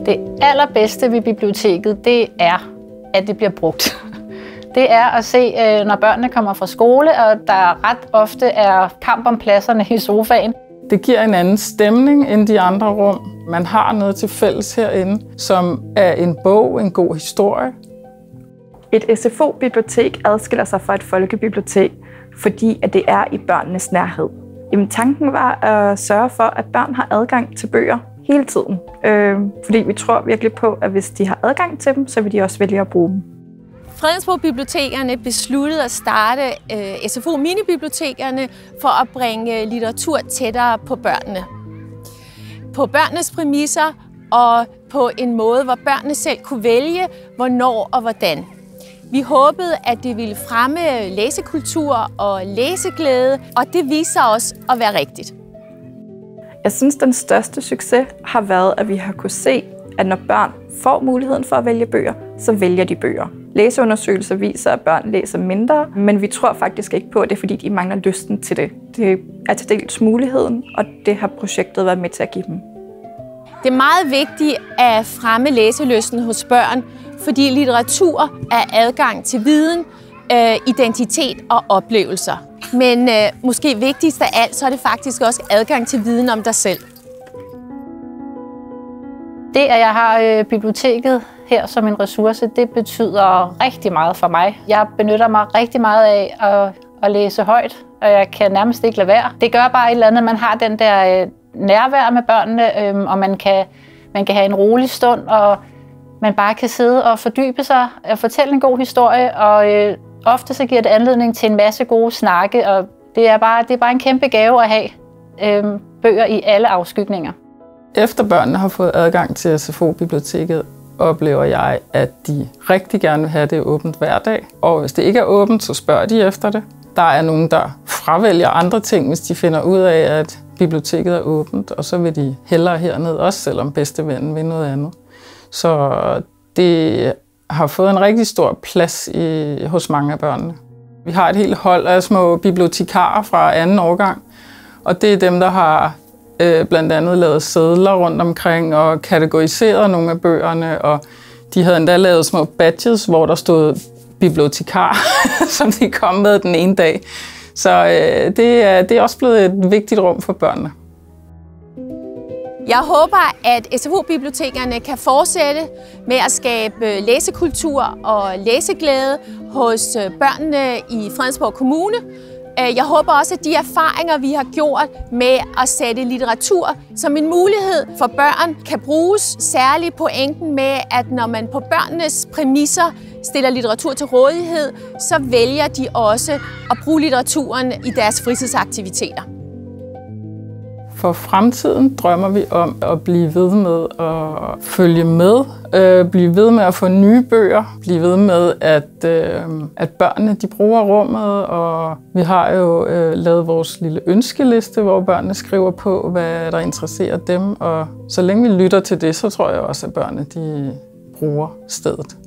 Det allerbedste ved biblioteket, det er, at det bliver brugt. Det er at se, når børnene kommer fra skole, og der ret ofte er kamp om pladserne i sofaen. Det giver en anden stemning end de andre rum. Man har noget til fælles herinde, som er en bog, en god historie. Et SFO-bibliotek adskiller sig fra et folkebibliotek, fordi at det er i børnenes nærhed. Jamen, tanken var at sørge for, at børn har adgang til bøger hele tiden. Fordi vi tror virkelig på, at hvis de har adgang til dem, så vil de også vælge at bruge dem. Fredensborg-bibliotekerne besluttede at starte SFO-minibibliotekerne for at bringe litteratur tættere på børnene. På børnenes præmisser og på en måde, hvor børnene selv kunne vælge, hvornår og hvordan. Vi håbede, at det ville fremme læsekultur og læseglæde, og det viste sig også at være rigtigt. Jeg synes, den største succes har været, at vi har kunnet se, at når børn får muligheden for at vælge bøger, så vælger de bøger. Læseundersøgelser viser, at børn læser mindre, men vi tror faktisk ikke på, at det er fordi, de mangler lysten til det. Det er til dels muligheden, og det har projektet været med til at give dem. Det er meget vigtigt at fremme læselysten hos børn, fordi litteratur er adgang til viden, identitet og oplevelser. Men måske vigtigst af alt, så er det faktisk også adgang til viden om dig selv. Det, at jeg har biblioteket her som en ressource, det betyder rigtig meget for mig. Jeg benytter mig rigtig meget af at læse højt, og jeg kan nærmest ikke lade være. Det gør bare et eller andet, man har den der nærvær med børnene, og man kan have en rolig stund, og man bare kan sidde og fordybe sig og fortælle en god historie, og ofte så giver det anledning til en masse gode snakke, og det er bare en kæmpe gave at have bøger i alle afskygninger. Efter børnene har fået adgang til SFO-biblioteket, oplever jeg, at de rigtig gerne vil have det åbent hver dag. Og hvis det ikke er åbent, så spørger de efter det. Der er nogen, der fravælger andre ting, hvis de finder ud af, at biblioteket er åbent, og så vil de hellere herned, også selvom bedstevennen vil noget andet. Så det har fået en rigtig stor plads hos mange af børnene. Vi har et helt hold af små bibliotekarer fra anden årgang, og det er dem, der har blandt andet lavet sedler rundt omkring og kategoriseret nogle af bøgerne, og de havde endda lavet små badges, hvor der stod bibliotekar, som de kom med den ene dag. Så det er også blevet et vigtigt rum for børnene. Jeg håber, at SFO-bibliotekerne kan fortsætte med at skabe læsekultur og læseglæde hos børnene i Fredensborg Kommune. Jeg håber også, at de erfaringer, vi har gjort med at sætte litteratur som en mulighed for børn, kan bruges. Særligt pointen med, at når man på børnenes præmisser stiller litteratur til rådighed, så vælger de også at bruge litteraturen i deres fritidsaktiviteter. For fremtiden drømmer vi om at blive ved med at følge med, blive ved med at få nye bøger, blive ved med, at børnene de bruger rummet, og vi har jo lavet vores lille ønskeliste, hvor børnene skriver på, hvad der interesserer dem, og så længe vi lytter til det, så tror jeg også, at børnene de bruger stedet.